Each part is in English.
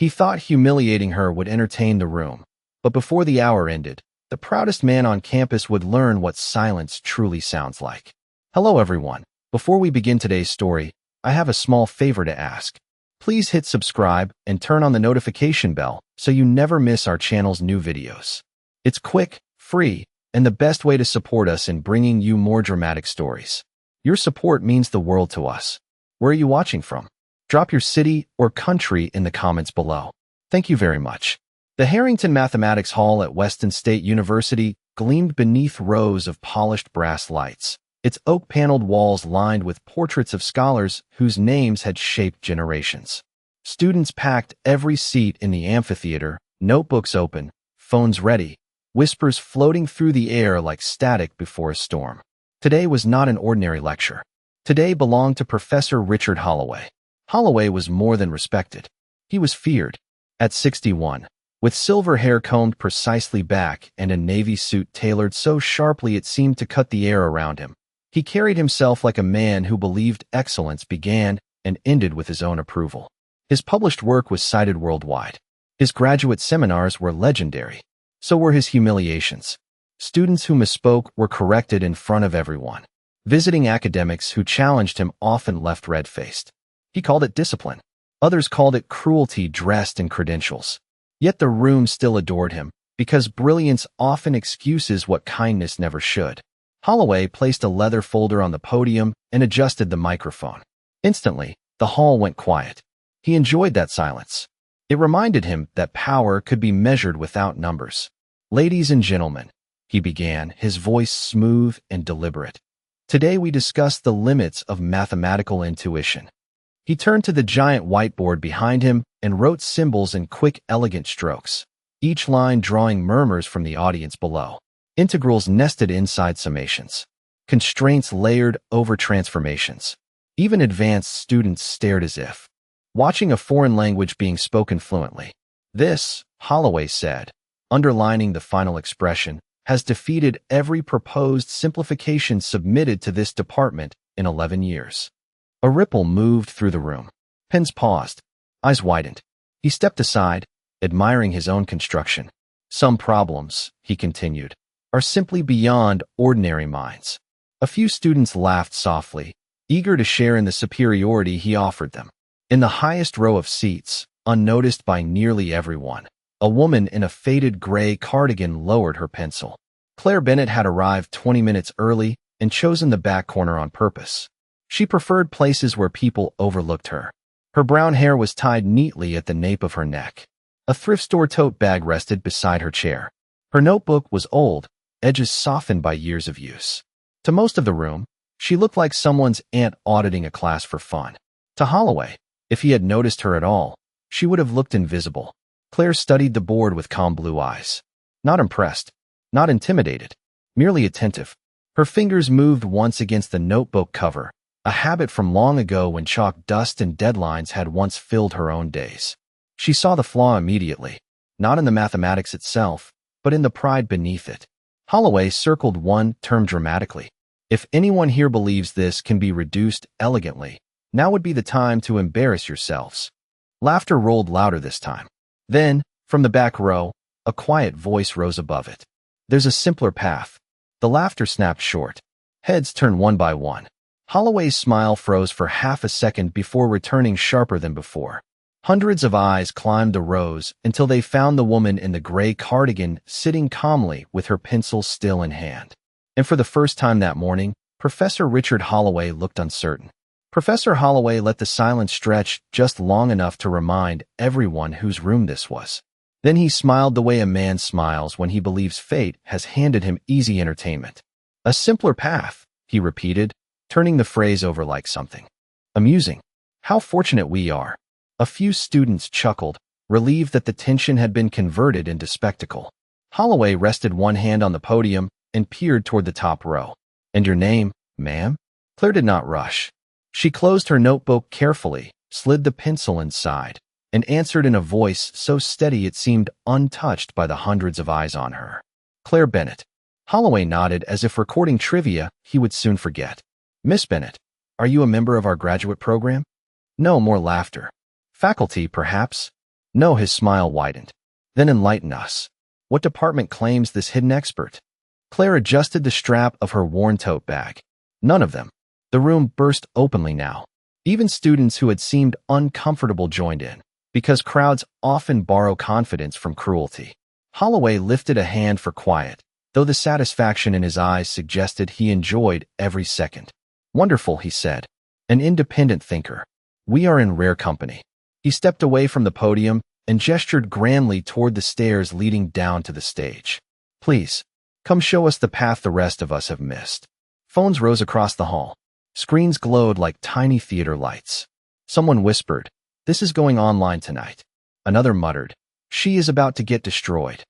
He thought humiliating her would entertain the room, but before the hour ended, the proudest man on campus would learn what silence truly sounds like. Hello everyone. Before we begin today's story, I have a small favor to ask. Please hit subscribe and turn on the notification bell so you never miss our channel's new videos. It's quick, free, and the best way to support us in bringing you more dramatic stories. Your support means the world to us. Where are you watching from? Drop your city or country in the comments below. Thank you very much. The Harrington Mathematics Hall at Weston State University gleamed beneath rows of polished brass lights, its oak-paneled walls lined with portraits of scholars whose names had shaped generations. Students packed every seat in the amphitheater, notebooks open, phones ready, whispers floating through the air like static before a storm. Today was not an ordinary lecture. Today belonged to Professor Richard Holloway. Holloway was more than respected. He was feared. At 61, with silver hair combed precisely back and a navy suit tailored so sharply it seemed to cut the air around him, he carried himself like a man who believed excellence began and ended with his own approval. His published work was cited worldwide. His graduate seminars were legendary. So were his humiliations. Students who misspoke were corrected in front of everyone. Visiting academics who challenged him often left red-faced. He called it discipline. Others called it cruelty dressed in credentials. Yet the room still adored him, because brilliance often excuses what kindness never should. Holloway placed a leather folder on the podium and adjusted the microphone. Instantly, the hall went quiet. He enjoyed that silence. It reminded him that power could be measured without numbers. Ladies and gentlemen, he began, his voice smooth and deliberate. Today we discuss the limits of mathematical intuition. He turned to the giant whiteboard behind him and wrote symbols in quick, elegant strokes, each line drawing murmurs from the audience below. Integrals nested inside summations. Constraints layered over transformations. Even advanced students stared as if watching a foreign language being spoken fluently. This, Holloway said, underlining the final expression, has defeated every proposed simplification submitted to this department in 11 years. A ripple moved through the room. Pens paused. Eyes widened. He stepped aside, admiring his own construction. Some problems, he continued, are simply beyond ordinary minds. A few students laughed softly, eager to share in the superiority he offered them. In the highest row of seats, unnoticed by nearly everyone, a woman in a faded gray cardigan lowered her pencil. Claire Bennett had arrived 20 minutes early and chosen the back corner on purpose. She preferred places where people overlooked her. Her brown hair was tied neatly at the nape of her neck. A thrift store tote bag rested beside her chair. Her notebook was old, edges softened by years of use. To most of the room, she looked like someone's aunt auditing a class for fun. To Holloway, if he had noticed her at all, she would have looked invisible. Claire studied the board with calm blue eyes. Not impressed, not intimidated, merely attentive. Her fingers moved once against the notebook cover, a habit from long ago when chalk dust and deadlines had once filled her own days. She saw the flaw immediately, not in the mathematics itself, but in the pride beneath it. Holloway circled one term dramatically. If anyone here believes this can be reduced elegantly, now would be the time to embarrass yourselves. Laughter rolled louder this time. Then, from the back row, a quiet voice rose above it. There's a simpler path. The laughter snapped short. Heads turned one by one. Holloway's smile froze for half a second before returning sharper than before. Hundreds of eyes climbed the rows until they found the woman in the gray cardigan sitting calmly with her pencil still in hand. And for the first time that morning, Professor Richard Holloway looked uncertain. Professor Holloway let the silence stretch just long enough to remind everyone whose room this was. Then he smiled the way a man smiles when he believes fate has handed him easy entertainment. A simpler path, he repeated, turning the phrase over like something amusing. How fortunate we are. A few students chuckled, relieved that the tension had been converted into spectacle. Holloway rested one hand on the podium and peered toward the top row. And your name, ma'am? Claire did not rush. She closed her notebook carefully, slid the pencil inside, and answered in a voice so steady it seemed untouched by the hundreds of eyes on her. Claire Bennett. Holloway nodded as if recording trivia he would soon forget. Miss Bennett, are you a member of our graduate program? No more laughter. Faculty, perhaps? No, his smile widened. Then enlighten us. What department claims this hidden expert? Claire adjusted the strap of her worn tote bag. None of them. The room burst openly now. Even students who had seemed uncomfortable joined in, because crowds often borrow confidence from cruelty. Holloway lifted a hand for quiet, though the satisfaction in his eyes suggested he enjoyed every second. Wonderful, he said. An independent thinker. We are in rare company. He stepped away from the podium and gestured grandly toward the stairs leading down to the stage. Please, come show us the path the rest of us have missed. Phones rose across the hall. Screens glowed like tiny theater lights. Someone whispered, "This is going online tonight." Another muttered, "She is about to get destroyed."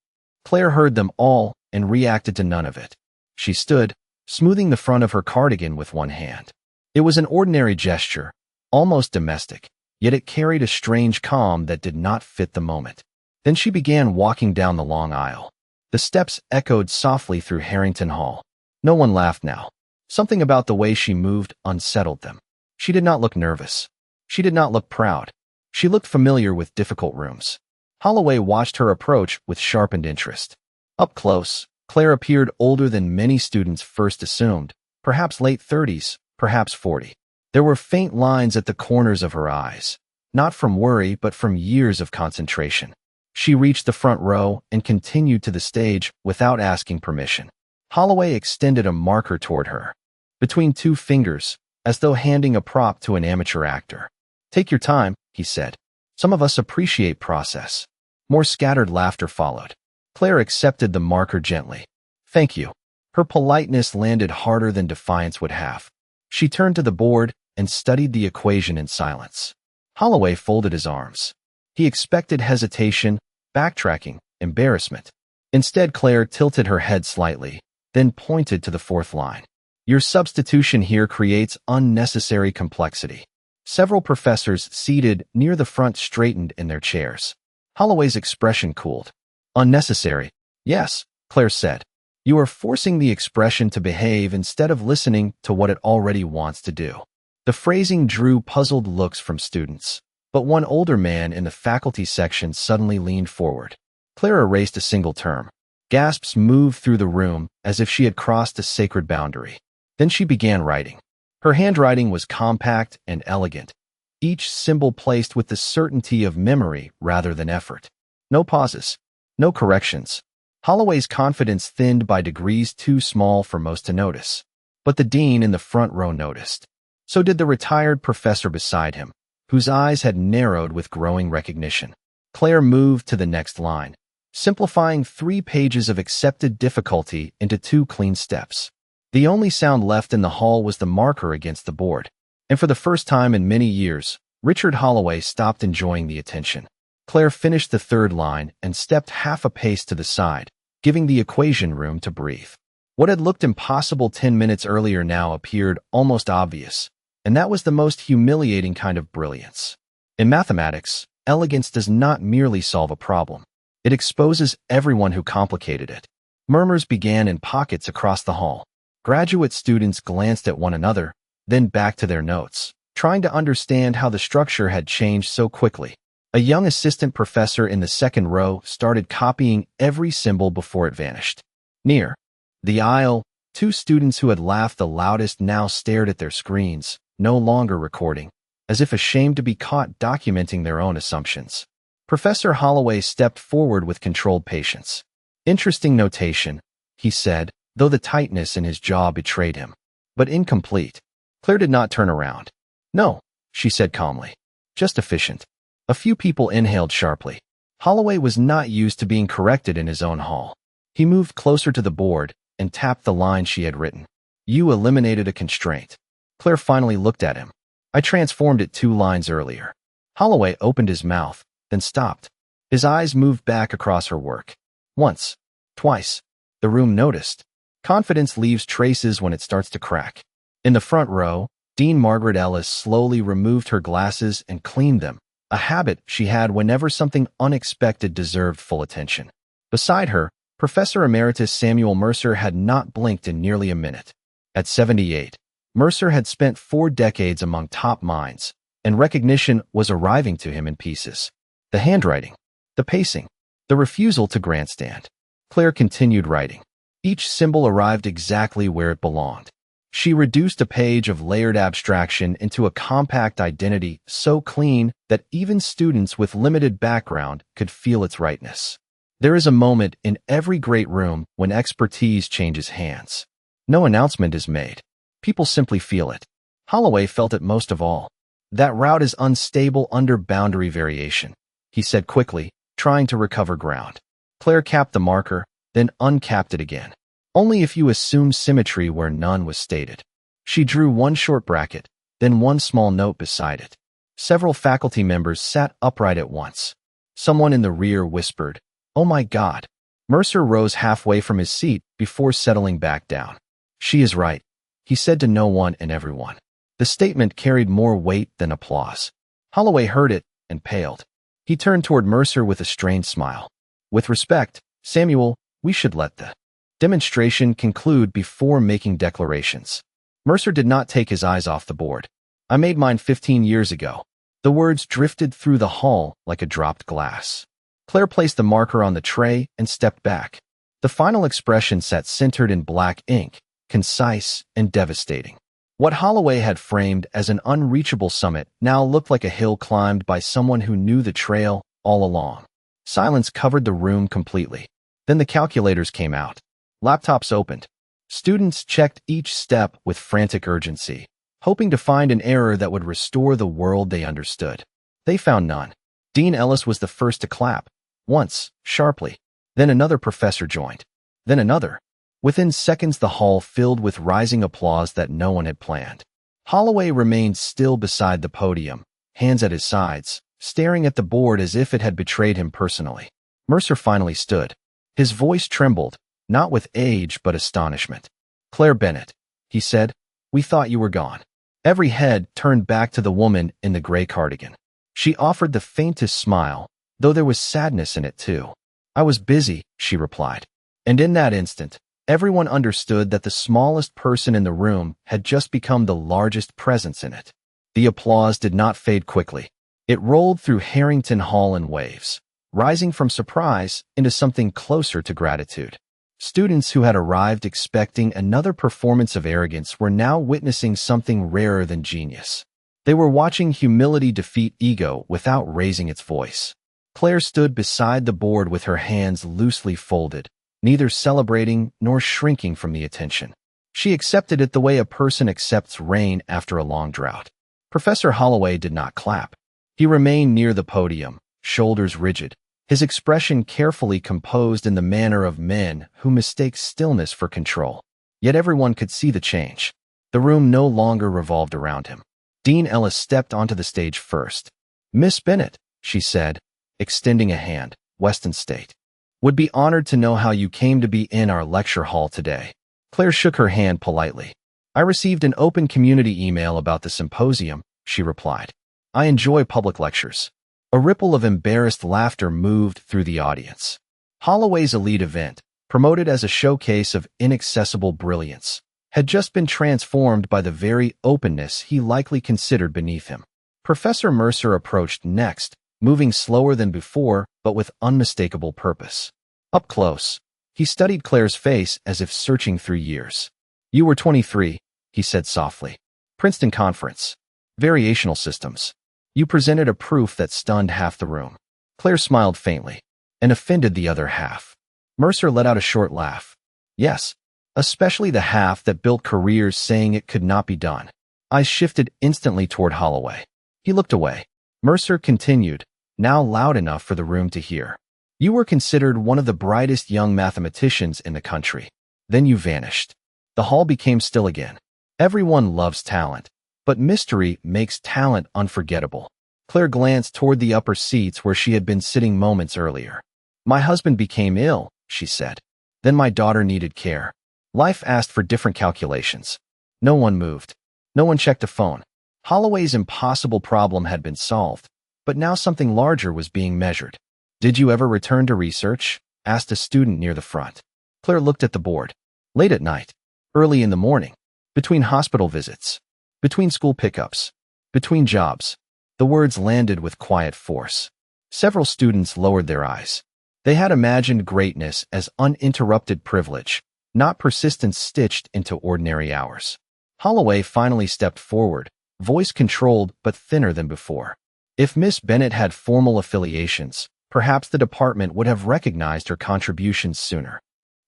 Claire heard them all and reacted to none of it. She stood, smoothing the front of her cardigan with one hand. It was an ordinary gesture, almost domestic, yet it carried a strange calm that did not fit the moment. Then she began walking down the long aisle. The steps echoed softly through Harrington Hall. No one laughed now. Something about the way she moved unsettled them. She did not look nervous. She did not look proud. She looked familiar with difficult rooms. Holloway watched her approach with sharpened interest. Up close, Claire appeared older than many students first assumed, perhaps late 30s, perhaps 40. There were faint lines at the corners of her eyes, not from worry but from years of concentration. She reached the front row and continued to the stage without asking permission. Holloway extended a marker toward her, between two fingers, as though handing a prop to an amateur actor. "Take your time," he said. "Some of us appreciate process." More scattered laughter followed. Claire accepted the marker gently. "Thank you." Her politeness landed harder than defiance would have. She turned to the board and studied the equation in silence. Holloway folded his arms. He expected hesitation, backtracking, embarrassment. Instead, Claire tilted her head slightly, then pointed to the fourth line. "Your substitution here creates unnecessary complexity." Several professors seated near the front straightened in their chairs. Holloway's expression cooled. "Unnecessary?" "Yes," Claire said. "You are forcing the expression to behave instead of listening to what it already wants to do." The phrasing drew puzzled looks from students, but one older man in the faculty section suddenly leaned forward. Claire erased a single term. Gasps moved through the room as if she had crossed a sacred boundary. Then she began writing. Her handwriting was compact and elegant, each symbol placed with the certainty of memory rather than effort. No pauses, no corrections. Holloway's confidence thinned by degrees too small for most to notice. But the dean in the front row noticed. So did the retired professor beside him, whose eyes had narrowed with growing recognition. Claire moved to the next line, simplifying 3 pages of accepted difficulty into 2 clean steps. The only sound left in the hall was the marker against the board, and for the first time in many years, Richard Holloway stopped enjoying the attention. Claire finished the 3rd line and stepped half a pace to the side, giving the equation room to breathe. What had looked impossible 10 minutes earlier now appeared almost obvious, and that was the most humiliating kind of brilliance. In mathematics, elegance does not merely solve a problem. It exposes everyone who complicated it. Murmurs began in pockets across the hall. Graduate students glanced at one another, then back to their notes, trying to understand how the structure had changed so quickly. A young assistant professor in the 2nd row started copying every symbol before it vanished. Near the aisle, 2 students who had laughed the loudest now stared at their screens, no longer recording, as if ashamed to be caught documenting their own assumptions. Professor Holloway stepped forward with controlled patience. "Interesting notation," he said, though the tightness in his jaw betrayed him. "But incomplete." Claire did not turn around. "No," she said calmly. "Just efficient." A few people inhaled sharply. Holloway was not used to being corrected in his own hall. He moved closer to the board and tapped the line she had written. "You eliminated a constraint." Claire finally looked at him. "I transformed it 2 lines earlier." Holloway opened his mouth, then stopped. His eyes moved back across her work. Once, twice. The room noticed. Confidence leaves traces when it starts to crack. In the front row, Dean Margaret Ellis slowly removed her glasses and cleaned them, a habit she had whenever something unexpected deserved full attention. Beside her, Professor Emeritus Samuel Mercer had not blinked in nearly a minute. At 78, Mercer had spent 4 decades among top minds, and recognition was arriving to him in pieces. The handwriting, the pacing, the refusal to grandstand. Claire continued writing. Each symbol arrived exactly where it belonged. She reduced a page of layered abstraction into a compact identity so clean that even students with limited background could feel its rightness. There is a moment in every great room when expertise changes hands. No announcement is made. People simply feel it. Holloway felt it most of all. That route is unstable under boundary variation, he said quickly, trying to recover ground. Claire capped the marker, then uncapped it again. Only if you assume symmetry where none was stated. She drew one short bracket, then one small note beside it. Several faculty members sat upright at once. Someone in the rear whispered, "Oh my God." Mercer rose halfway from his seat before settling back down. "She is right," he said to no one and everyone. The statement carried more weight than applause. Holloway heard it and paled. He turned toward Mercer with a strained smile. "With respect, Samuel, we should let the demonstration conclude before making declarations." Mercer did not take his eyes off the board. "I made mine 15 years ago." The words drifted through the hall like a dropped glass. Claire placed the marker on the tray and stepped back. The final expression sat centered in black ink, concise and devastating. What Holloway had framed as an unreachable summit now looked like a hill climbed by someone who knew the trail all along. Silence covered the room completely. Then the calculators came out. Laptops opened. Students checked each step with frantic urgency, hoping to find an error that would restore the world they understood. They found none. Dean Ellis was the first to clap. Once, sharply. Then another professor joined. Then another. Within seconds, the hall filled with rising applause that no one had planned. Holloway remained still beside the podium, hands at his sides, staring at the board as if it had betrayed him personally. Mercer finally stood. His voice trembled, not with age but astonishment. "Claire Bennett," he said, "we thought you were gone." Every head turned back to the woman in the gray cardigan. She offered the faintest smile, though there was sadness in it too. "I was busy," she replied. And in that instant, everyone understood that the smallest person in the room had just become the largest presence in it. The applause did not fade quickly. It rolled through Harrington Hall in waves, rising from surprise into something closer to gratitude. Students who had arrived expecting another performance of arrogance were now witnessing something rarer than genius. They were watching humility defeat ego without raising its voice. Claire stood beside the board with her hands loosely folded, neither celebrating nor shrinking from the attention. She accepted it the way a person accepts rain after a long drought. Professor Holloway did not clap. He remained near the podium, shoulders rigid, his expression carefully composed in the manner of men who mistake stillness for control. Yet everyone could see the change. The room no longer revolved around him. Dean Ellis stepped onto the stage first. "Miss Bennett," she said, extending a hand, "Weston State would be honored to know how you came to be in our lecture hall today." Claire shook her hand politely. "I received an open community email about the symposium," she replied. "I enjoy public lectures." A ripple of embarrassed laughter moved through the audience. Holloway's elite event, promoted as a showcase of inaccessible brilliance, had just been transformed by the very openness he likely considered beneath him. Professor Mercer approached next, moving slower than before, but with unmistakable purpose. Up close, he studied Claire's face as if searching through years. "You were 23, he said softly. "Princeton Conference. Variational systems. You presented a proof that stunned half the room." Claire smiled faintly, and offended the other half. Mercer let out a short laugh. "Yes, especially the half that built careers saying it could not be done." Eyes shifted instantly toward Holloway. He looked away. Mercer continued, now loud enough for the room to hear. "You were considered one of the brightest young mathematicians in the country. Then you vanished." The hall became still again. Everyone loves talent, but mystery makes talent unforgettable. Claire glanced toward the upper seats where she had been sitting moments earlier. "My husband became ill," she said. "Then my daughter needed care. Life asked for different calculations." No one moved. No one checked a phone. Holloway's impossible problem had been solved, but now something larger was being measured. "Did you ever return to research?" asked a student near the front. Claire looked at the board. "Late at night. Early in the morning. Between hospital visits. Between school pickups. Between jobs." The words landed with quiet force. Several students lowered their eyes. They had imagined greatness as uninterrupted privilege, not persistence stitched into ordinary hours. Holloway finally stepped forward, voice controlled but thinner than before. If Miss Bennett had formal affiliations, perhaps the department would have recognized her contributions sooner.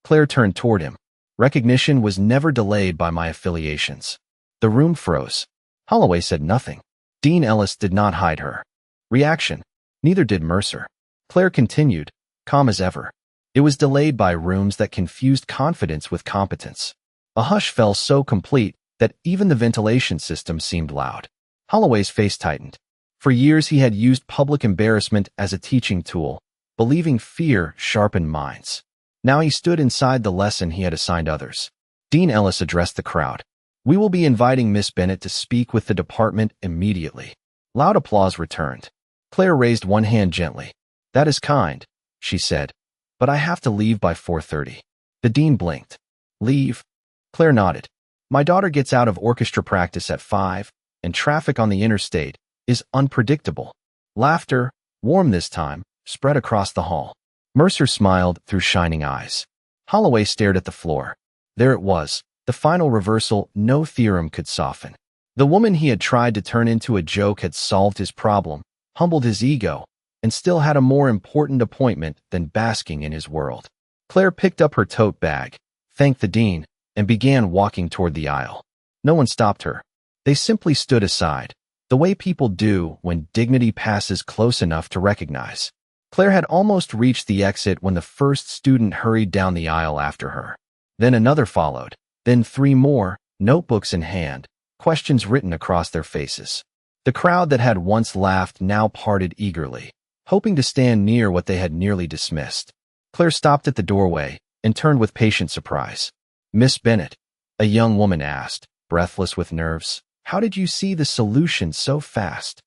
Claire turned toward him. Recognition was never delayed by my affiliations. The room froze. Holloway said nothing. Dean Ellis did not hide her reaction. Neither did Mercer. Claire continued, calm as ever. It was delayed by rooms that confused confidence with competence. A hush fell so complete that even the ventilation system seemed loud. Holloway's face tightened. For years he had used public embarrassment as a teaching tool, believing fear sharpened minds. Now he stood inside the lesson he had assigned others. Dean Ellis addressed the crowd. We will be inviting Miss Bennett to speak with the department immediately. Loud applause returned. Claire raised one hand gently. That is kind, she said, but I have to leave by 4:30. The dean blinked. Leave? Claire nodded. My daughter gets out of orchestra practice at 5, and traffic on the interstate is unpredictable. Laughter, warm this time, spread across the hall. Mercer smiled through shining eyes. Holloway stared at the floor. There it was, the final reversal no theorem could soften. The woman he had tried to turn into a joke had solved his problem, humbled his ego, and still had a more important appointment than basking in his world. Claire picked up her tote bag, thanked the dean, and began walking toward the aisle. No one stopped her. They simply stood aside, the way people do when dignity passes close enough to recognize. Claire had almost reached the exit when the first student hurried down the aisle after her. Then another followed, then 3 more, notebooks in hand, questions written across their faces. The crowd that had once laughed now parted eagerly, hoping to stand near what they had nearly dismissed. Claire stopped at the doorway and turned with patient surprise. Miss Bennett, a young woman asked, breathless with nerves, how did you see the solution so fast?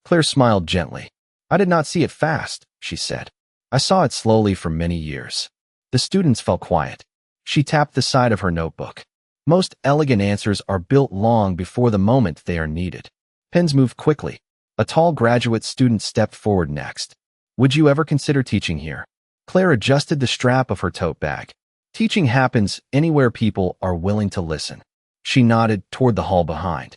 Claire smiled gently. I did not see it fast, she said. I saw it slowly for many years. The students fell quiet. She tapped the side of her notebook. Most elegant answers are built long before the moment they are needed. Pens moved quickly. A tall graduate student stepped forward next. Would you ever consider teaching here? Claire adjusted the strap of her tote bag. Teaching happens anywhere people are willing to listen. She nodded toward the hall behind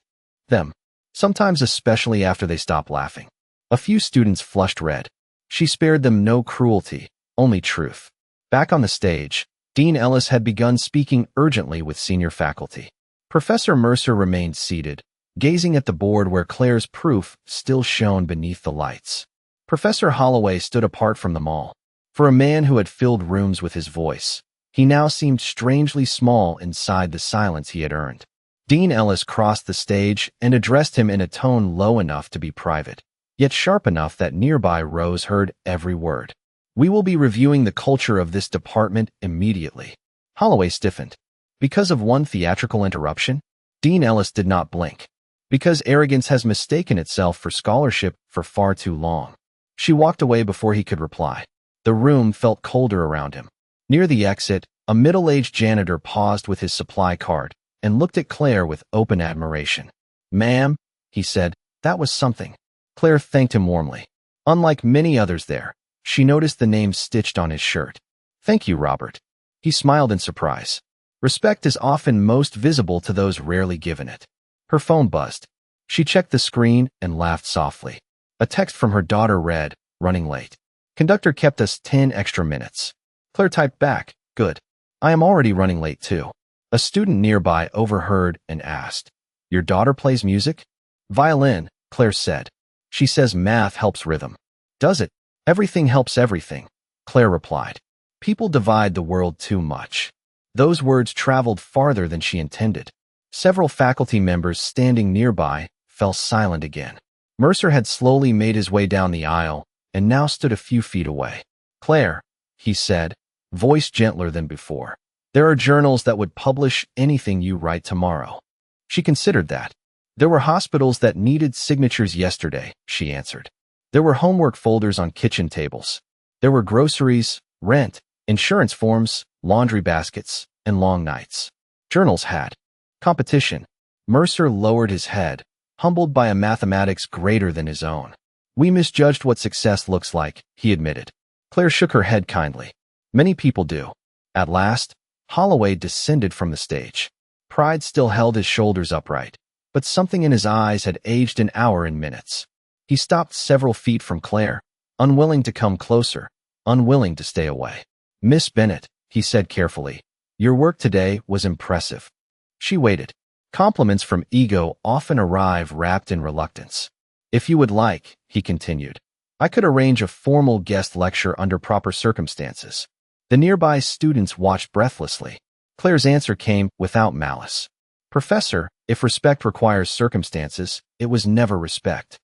them, sometimes especially after they stopped laughing. A few students flushed red. She spared them no cruelty, only truth. Back on the stage, Dean Ellis had begun speaking urgently with senior faculty. Professor Mercer remained seated, gazing at the board where Claire's proof still shone beneath the lights. Professor Holloway stood apart from them all. For a man who had filled rooms with his voice, he now seemed strangely small inside the silence he had earned. Dean Ellis crossed the stage and addressed him in a tone low enough to be private, yet sharp enough that nearby rows heard every word. We will be reviewing the culture of this department immediately. Holloway stiffened. Because of one theatrical interruption? Dean Ellis did not blink. Because arrogance has mistaken itself for scholarship for far too long. She walked away before he could reply. The room felt colder around him. Near the exit, a middle-aged janitor paused with his supply cart and looked at Claire with open admiration. Ma'am, he said, that was something. Claire thanked him warmly. Unlike many others there, she noticed the name stitched on his shirt. Thank you, Robert. He smiled in surprise. Respect is often most visible to those rarely given it. Her phone buzzed. She checked the screen and laughed softly. A text from her daughter read, running late. Conductor kept us 10 extra minutes. Claire typed back, good. I am already running late too. A student nearby overheard and asked, your daughter plays music? Violin, Claire said. She says math helps rhythm. Does it? Everything helps everything, Claire replied. People divide the world too much. Those words traveled farther than she intended. Several faculty members standing nearby fell silent again. Mercer had slowly made his way down the aisle and now stood a few feet away. Claire, he said, voice gentler than before. There are journals that would publish anything you write tomorrow. She considered that. There were hospitals that needed signatures yesterday, she answered. There were homework folders on kitchen tables. There were groceries, rent, insurance forms, laundry baskets, and long nights. Journals had competition. Mercer lowered his head, humbled by a mathematics greater than his own. We misjudged what success looks like, he admitted. Claire shook her head kindly. Many people do. At last, Holloway descended from the stage. Pride still held his shoulders upright, but something in his eyes had aged an hour in minutes. He stopped several feet from Claire, unwilling to come closer, unwilling to stay away. Miss Bennett, he said carefully, your work today was impressive. She waited. Compliments from ego often arrive wrapped in reluctance. If you would like, he continued, I could arrange a formal guest lecture under proper circumstances. The nearby students watched breathlessly. Claire's answer came without malice. Professor, if respect requires circumstances, it was never respect.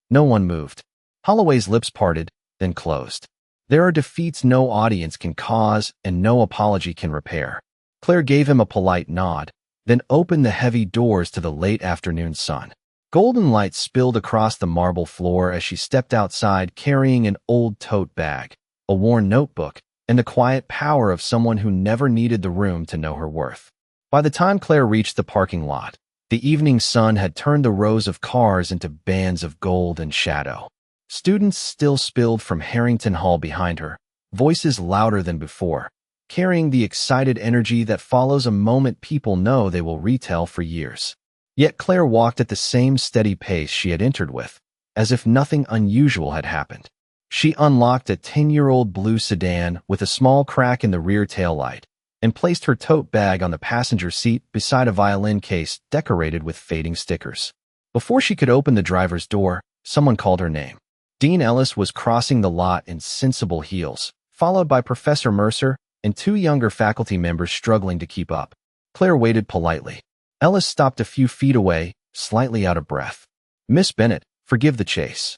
No one moved. Holloway's lips parted, then closed. There are defeats no audience can cause and no apology can repair. Claire gave him a polite nod, then opened the heavy doors to the late afternoon sun. Golden light spilled across the marble floor as she stepped outside carrying an old tote bag, a worn notebook, and the quiet power of someone who never needed the room to know her worth. By the time Claire reached the parking lot, the evening sun had turned the rows of cars into bands of gold and shadow. Students still spilled from Harrington Hall behind her, voices louder than before, carrying the excited energy that follows a moment people know they will retell for years. Yet Claire walked at the same steady pace she had entered with, as if nothing unusual had happened. She unlocked a 10-year-old blue sedan with a small crack in the rear taillight and placed her tote bag on the passenger seat beside a violin case decorated with fading stickers. Before she could open the driver's door, someone called her name. Dean Ellis was crossing the lot in sensible heels, followed by Professor Mercer and two younger faculty members struggling to keep up. Claire waited politely. Ellis stopped a few feet away, slightly out of breath. Miss Bennett, forgive the chase.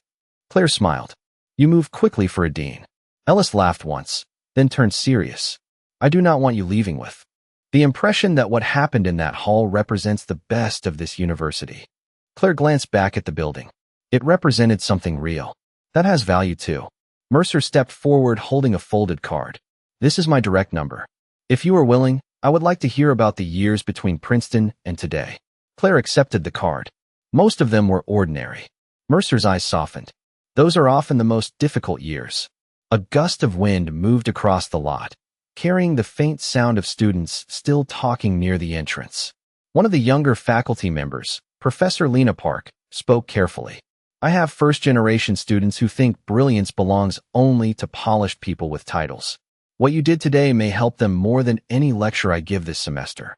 Claire smiled. You move quickly for a dean. Ellis laughed once, then turned serious. I do not want you leaving with the impression that what happened in that hall represents the best of this university. Claire glanced back at the building. It represented something real. That has value too. Mercer stepped forward holding a folded card. This is my direct number. If you are willing, I would like to hear about the years between Princeton and today. Claire accepted the card. Most of them were ordinary. Mercer's eyes softened. Those are often the most difficult years. A gust of wind moved across the lot, carrying the faint sound of students still talking near the entrance. One of the younger faculty members, Professor Lena Park, spoke carefully. I have first-generation students who think brilliance belongs only to polished people with titles. What you did today may help them more than any lecture I give this semester.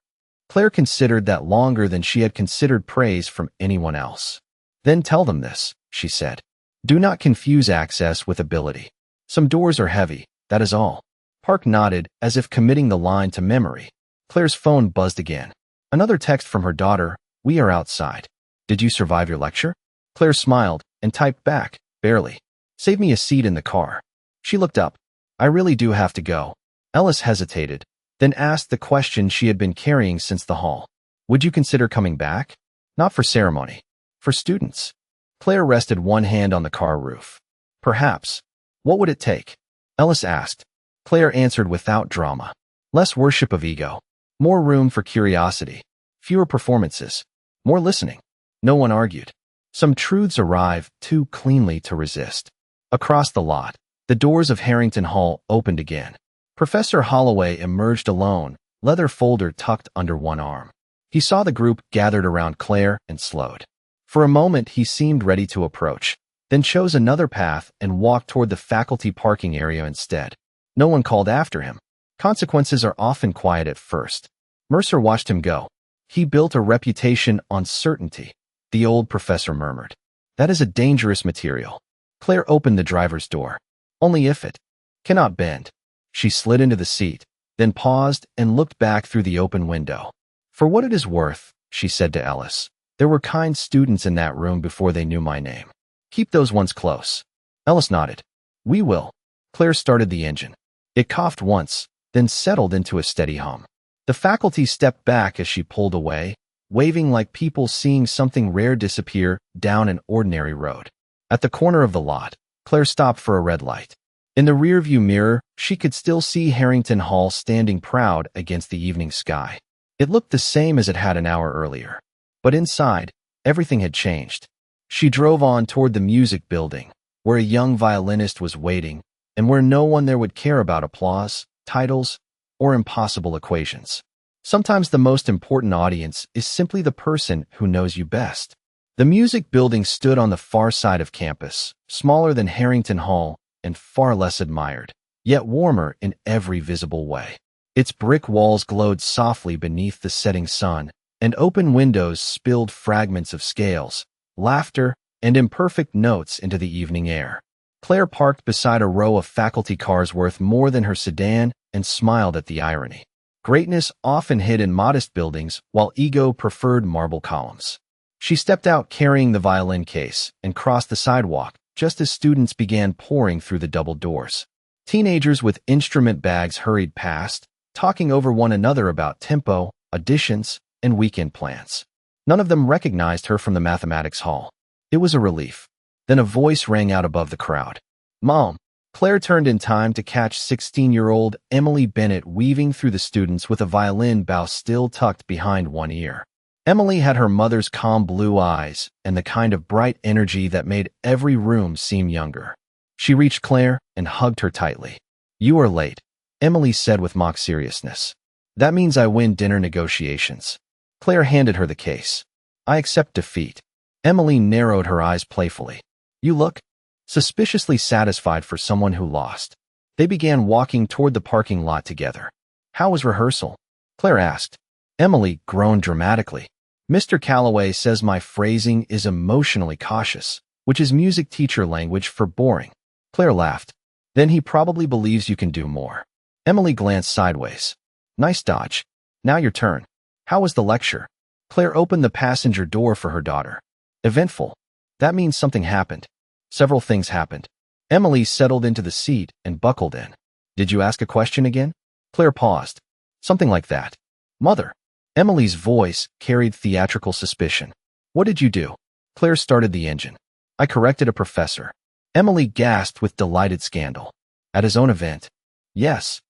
Claire considered that longer than she had considered praise from anyone else. Then tell them this, she said. Do not confuse access with ability. Some doors are heavy, that is all. Park nodded, as if committing the line to memory. Claire's phone buzzed again. Another text from her daughter, we are outside. Did you survive your lecture? Claire smiled and typed back, barely. Save me a seat in the car. She looked up. I really do have to go. Ellis hesitated, then asked the question she had been carrying since the hall. Would you consider coming back? Not for ceremony. For students. Claire rested one hand on the car roof. Perhaps. What would it take? Ellis asked. Claire answered without drama. Less worship of ego. More room for curiosity. Fewer performances. More listening. No one argued. Some truths arrive too cleanly to resist. Across the lot, the doors of Harrington Hall opened again. Professor Holloway emerged alone, leather folder tucked under one arm. He saw the group gathered around Claire and slowed. For a moment he seemed ready to approach, then chose another path and walked toward the faculty parking area instead. No one called after him. Consequences are often quiet at first. Mercer watched him go. He built a reputation on certainty. The old professor murmured. That is a dangerous material. Claire opened the driver's door. Only if it cannot bend. She slid into the seat, then paused and looked back through the open window. For what it is worth, she said to Ellis, there were kind students in that room before they knew my name. Keep those ones close. Ellis nodded. We will. Claire started the engine. It coughed once, then settled into a steady hum. The faculty stepped back as she pulled away, waving like people seeing something rare disappear down an ordinary road. At the corner of the lot, Claire stopped for a red light. In the rearview mirror, she could still see Harrington Hall standing proud against the evening sky. It looked the same as it had an hour earlier. But inside, everything had changed. She drove on toward the music building, where a young violinist was waiting, and where no one there would care about applause, titles, or impossible equations. Sometimes the most important audience is simply the person who knows you best. The music building stood on the far side of campus, smaller than Harrington Hall and far less admired, yet warmer in every visible way. Its brick walls glowed softly beneath the setting sun, and open windows spilled fragments of scales, laughter, and imperfect notes into the evening air. Claire parked beside a row of faculty cars worth more than her sedan and smiled at the irony. Greatness often hid in modest buildings, while ego preferred marble columns. She stepped out carrying the violin case and crossed the sidewalk just as students began pouring through the double doors. Teenagers with instrument bags hurried past, talking over one another about tempo, auditions, and weekend plans. None of them recognized her from the mathematics hall. It was a relief. Then a voice rang out above the crowd. "Mom!" Claire turned in time to catch 16-year-old Emily Bennett weaving through the students with a violin bow still tucked behind one ear. Emily had her mother's calm blue eyes and the kind of bright energy that made every room seem younger. She reached Claire and hugged her tightly. "You are late," Emily said with mock seriousness. "That means I win dinner negotiations." Claire handed her the case. "I accept defeat." Emily narrowed her eyes playfully. "You look suspiciously satisfied for someone who lost." They began walking toward the parking lot together. "How was rehearsal?" Claire asked. Emily groaned dramatically. "Mr. Calloway says my phrasing is emotionally cautious, which is music teacher language for boring." Claire laughed. "Then he probably believes you can do more." Emily glanced sideways. "Nice dodge. Now your turn. How was the lecture?" Claire opened the passenger door for her daughter. "Eventful. That means something happened." "Several things happened." Emily settled into the seat and buckled in. "Did you ask a question again?" Claire paused. "Something like that." "Mother." Emily's voice carried theatrical suspicion. "What did you do?" Claire started the engine. "I corrected a professor." Emily gasped with delighted scandal. "At his own event?" "Yes."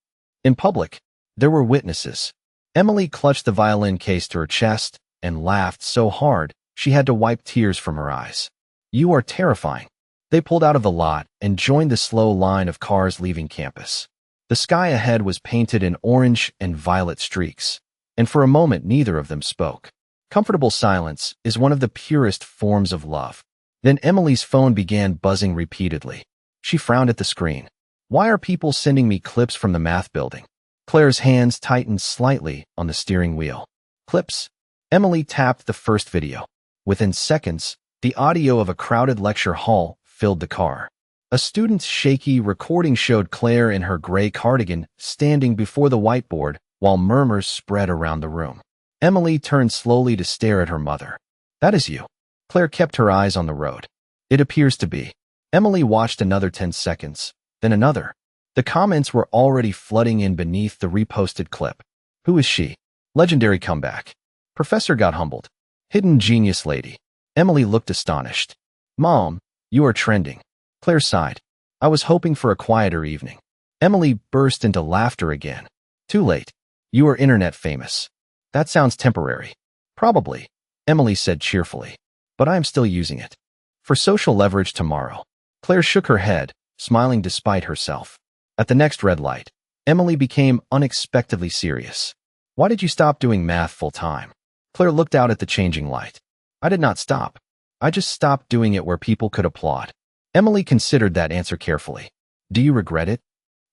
"In public?" "There were witnesses." Emily clutched the violin case to her chest and laughed so hard she had to wipe tears from her eyes. "You are terrifying." They pulled out of the lot and joined the slow line of cars leaving campus. The sky ahead was painted in orange and violet streaks, and for a moment neither of them spoke. Comfortable silence is one of the purest forms of love. Then Emily's phone began buzzing repeatedly. She frowned at the screen. "Why are people sending me clips from the math building?" Claire's hands tightened slightly on the steering wheel. "Clips?" Emily tapped the first video. Within seconds, the audio of a crowded lecture hall filled the car. A student's shaky recording showed Claire in her gray cardigan standing before the whiteboard while murmurs spread around the room. Emily turned slowly to stare at her mother. "That is you." Claire kept her eyes on the road. "It appears to be." Emily watched another 10 seconds, then another. The comments were already flooding in beneath the reposted clip. "Who is she?" "Legendary comeback." "Professor got humbled." "Hidden genius lady." Emily looked astonished. "Mom, you are trending." Claire sighed. "I was hoping for a quieter evening." Emily burst into laughter again. "Too late. You are internet famous." "That sounds temporary." "Probably," Emily said cheerfully. "But I am still using it. For social leverage tomorrow." Claire shook her head, smiling despite herself. At the next red light, Emily became unexpectedly serious. "Why did you stop doing math full-time?" Claire looked out at the changing light. "I did not stop. I just stopped doing it where people could applaud." Emily considered that answer carefully. "Do you regret it?"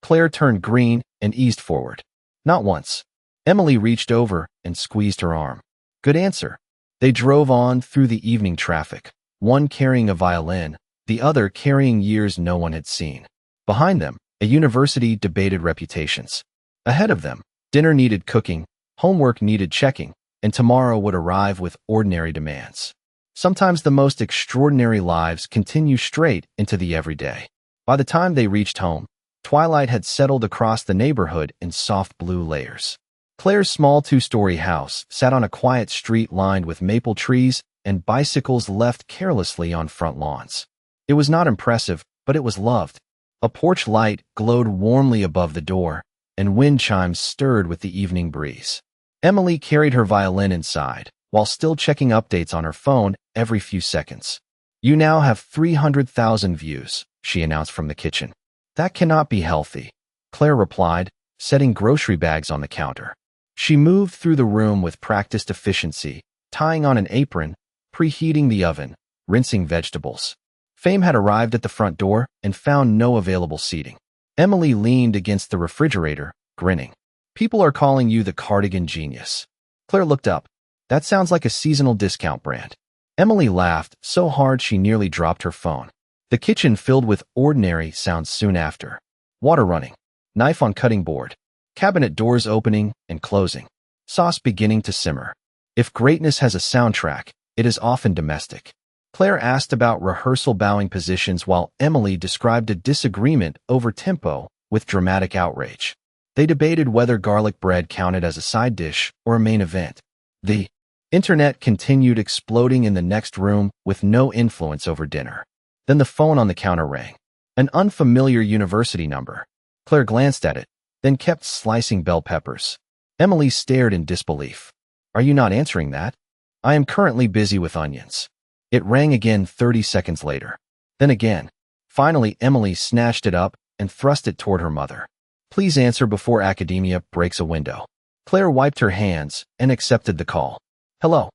Claire turned green and eased forward. "Not once." Emily reached over and squeezed her arm. "Good answer." They drove on through the evening traffic, one carrying a violin, the other carrying years no one had seen. Behind them, a university debated reputations. Ahead of them, dinner needed cooking, homework needed checking, and tomorrow would arrive with ordinary demands. Sometimes the most extraordinary lives continue straight into the everyday. By the time they reached home, twilight had settled across the neighborhood in soft blue layers. Claire's small two-story house sat on a quiet street lined with maple trees and bicycles left carelessly on front lawns. It was not impressive, but it was loved. A porch light glowed warmly above the door, and wind chimes stirred with the evening breeze. Emily carried her violin inside, while still checking updates on her phone every few seconds. You now have 300,000 views, she announced from the kitchen. That cannot be healthy, Claire replied, setting grocery bags on the counter. She moved through the room with practiced efficiency, tying on an apron, preheating the oven, rinsing vegetables. Fame had arrived at the front door and found no available seating. Emily leaned against the refrigerator, grinning. People are calling you the cardigan genius. Claire looked up. That sounds like a seasonal discount brand. Emily laughed so hard she nearly dropped her phone. The kitchen filled with ordinary sounds soon after. Water running, knife on cutting board, cabinet doors opening and closing, sauce beginning to simmer. If greatness has a soundtrack, it is often domestic. Claire asked about rehearsal bowing positions while Emily described a disagreement over tempo with dramatic outrage. They debated whether garlic bread counted as a side dish or a main event. The internet continued exploding in the next room with no influence over dinner. Then the phone on the counter rang. An unfamiliar university number. Claire glanced at it, then kept slicing bell peppers. Emily stared in disbelief. Are you not answering that? I am currently busy with onions. It rang again 30 seconds later. Then again. Finally, Emily snatched it up and thrust it toward her mother. Please answer before academia breaks a window. Claire wiped her hands and accepted the call. Hello.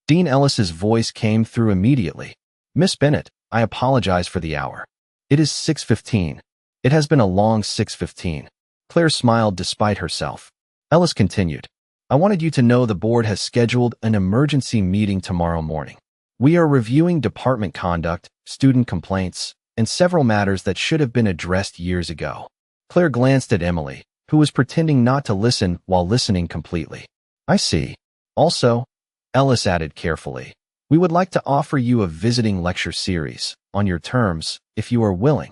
Dean Ellis's voice came through immediately. Miss Bennett, I apologize for the hour. It is 6:15. It has been a long 6:15. Claire smiled despite herself. Ellis continued. I wanted you to know the board has scheduled an emergency meeting tomorrow morning. We are reviewing department conduct, student complaints, and several matters that should have been addressed years ago. Claire glanced at Emily, who was pretending not to listen while listening completely. I see. Also, Ellis added carefully, we would like to offer you a visiting lecture series, on your terms, if you are willing.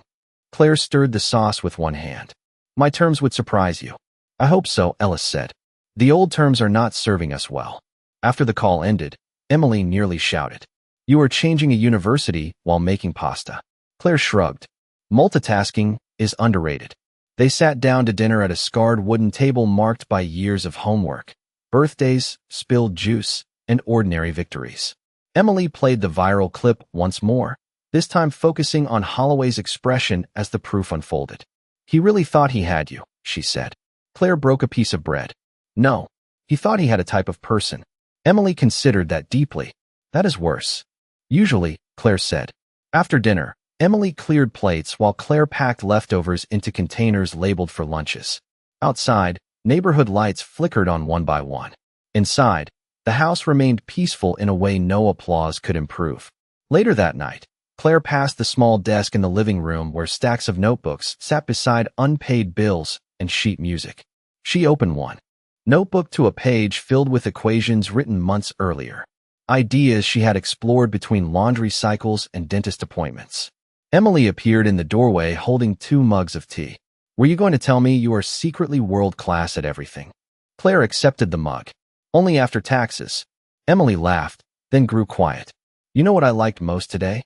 Claire stirred the sauce with one hand. My terms would surprise you. I hope so, Ellis said. The old terms are not serving us well. After the call ended, Emily nearly shouted. You are changing a university while making pasta. Claire shrugged. Multitasking is underrated. They sat down to dinner at a scarred wooden table marked by years of homework, birthdays, spilled juice, and ordinary victories. Emily played the viral clip once more, this time focusing on Holloway's expression as the proof unfolded. He really thought he had you, she said. Claire broke a piece of bread. No, he thought he had a type of person. Emily considered that deeply. That is worse. Usually, Claire said. After dinner, Emily cleared plates while Claire packed leftovers into containers labeled for lunches. Outside, neighborhood lights flickered on one by one. Inside, the house remained peaceful in a way no applause could improve. Later that night, Claire passed the small desk in the living room where stacks of notebooks sat beside unpaid bills and sheet music. She opened one notebook to a page filled with equations written months earlier. Ideas she had explored between laundry cycles and dentist appointments. Emily appeared in the doorway holding 2 mugs of tea. Were you going to tell me you are secretly world-class at everything? Claire accepted the mug. Only after taxes. Emily laughed, then grew quiet. You know what I liked most today?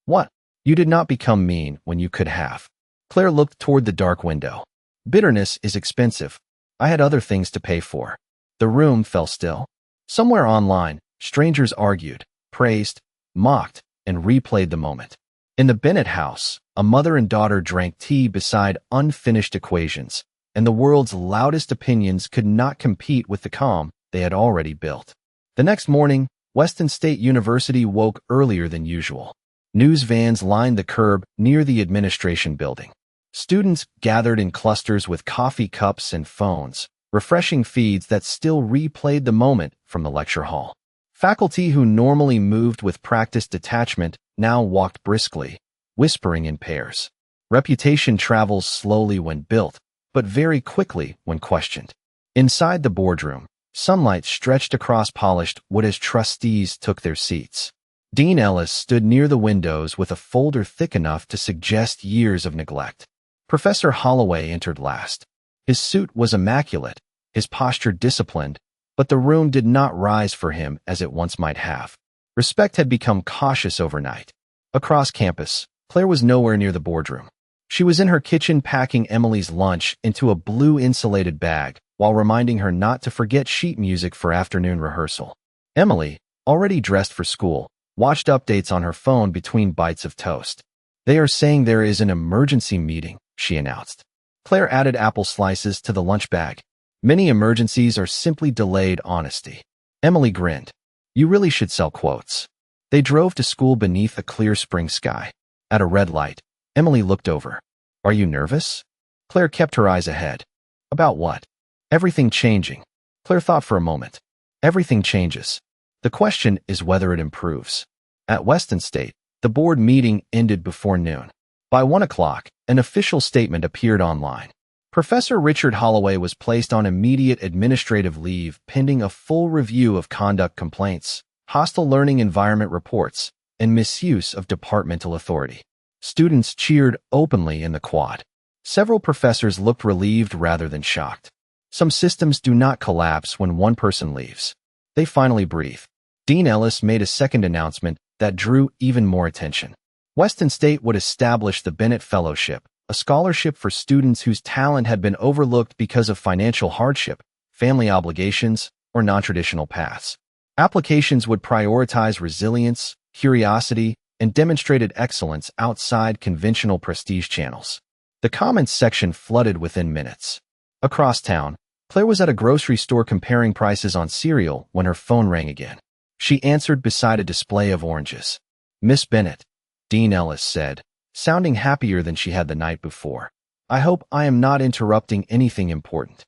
What? You did not become mean when you could have. Claire looked toward the dark window. Bitterness is expensive. I had other things to pay for. The room fell still. Somewhere online, strangers argued, praised, mocked, and replayed the moment. In the Bennett house, a mother and daughter drank tea beside unfinished equations, and the world's loudest opinions could not compete with the calm they had already built. The next morning, Weston State University woke earlier than usual. News vans lined the curb near the administration building. Students gathered in clusters with coffee cups and phones, refreshing feeds that still replayed the moment from the lecture hall. Faculty who normally moved with practiced detachment now walked briskly, whispering in pairs. Reputation travels slowly when built, but very quickly when questioned. Inside the boardroom, sunlight stretched across polished wood as trustees took their seats. Dean Ellis stood near the windows with a folder thick enough to suggest years of neglect. Professor Holloway entered last. His suit was immaculate, his posture disciplined, but the room did not rise for him as it once might have. Respect had become cautious overnight. Across campus, Claire was nowhere near the boardroom. She was in her kitchen packing Emily's lunch into a blue insulated bag while reminding her not to forget sheet music for afternoon rehearsal. Emily, already dressed for school, watched updates on her phone between bites of toast. They are saying there is an emergency meeting, she announced. Claire added apple slices to the lunch bag. Many emergencies are simply delayed honesty. Emily grinned. You really should sell quotes. They drove to school beneath a clear spring sky. At a red light, Emily looked over. Are you nervous? Claire kept her eyes ahead. About what? Everything changing. Claire thought for a moment. Everything changes. The question is whether it improves. At Weston State, the board meeting ended before noon. By 1 o'clock, an official statement appeared online. Professor Richard Holloway was placed on immediate administrative leave pending a full review of conduct complaints, hostile learning environment reports, and misuse of departmental authority. Students cheered openly in the quad. Several professors looked relieved rather than shocked. Some systems do not collapse when one person leaves. They finally breathe. Dean Ellis made a second announcement that drew even more attention. Weston State would establish the Bennett Fellowship, a scholarship for students whose talent had been overlooked because of financial hardship, family obligations, or non-traditional paths. Applications would prioritize resilience, curiosity, and demonstrated excellence outside conventional prestige channels. The comments section flooded within minutes. Across town, Claire was at a grocery store comparing prices on cereal when her phone rang again. She answered beside a display of oranges. Miss Bennett, Dean Ellis said, sounding happier than she had the night before. I hope I am not interrupting anything important.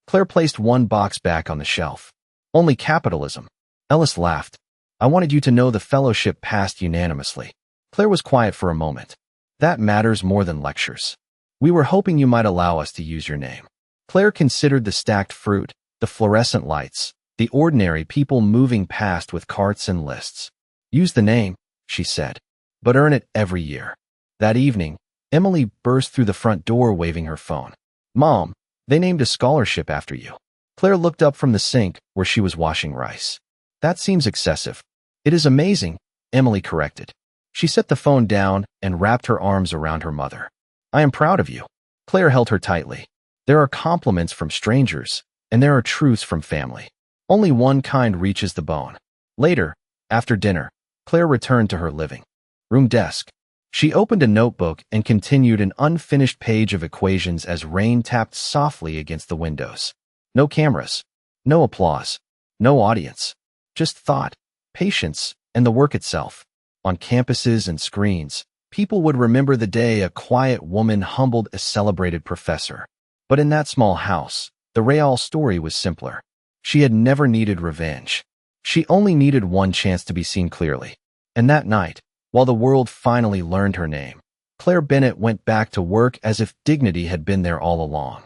Claire placed one box back on the shelf. Only capitalism. Ellis laughed. I wanted you to know the fellowship passed unanimously. Claire was quiet for a moment. That matters more than lectures. We were hoping you might allow us to use your name. Claire considered the stacked fruit, the fluorescent lights, the ordinary people moving past with carts and lists. Use the name, she said, but earn it every year. That evening, Emily burst through the front door waving her phone. Mom, they named a scholarship after you. Claire looked up from the sink where she was washing rice. That seems excessive. It is amazing, Emily corrected. She set the phone down and wrapped her arms around her mother. I am proud of you. Claire held her tightly. There are compliments from strangers, and there are truths from family. Only one kind reaches the bone. Later, after dinner, Claire returned to her living room desk. She opened a notebook and continued an unfinished page of equations as rain tapped softly against the windows. No cameras, no applause, no audience, just thought, patience, and the work itself. On campuses and screens, people would remember the day a quiet woman humbled a celebrated professor. But in that small house, the real story was simpler. She had never needed revenge. She only needed one chance to be seen clearly. And that night, while the world finally learned her name, Claire Bennett went back to work as if dignity had been there all along.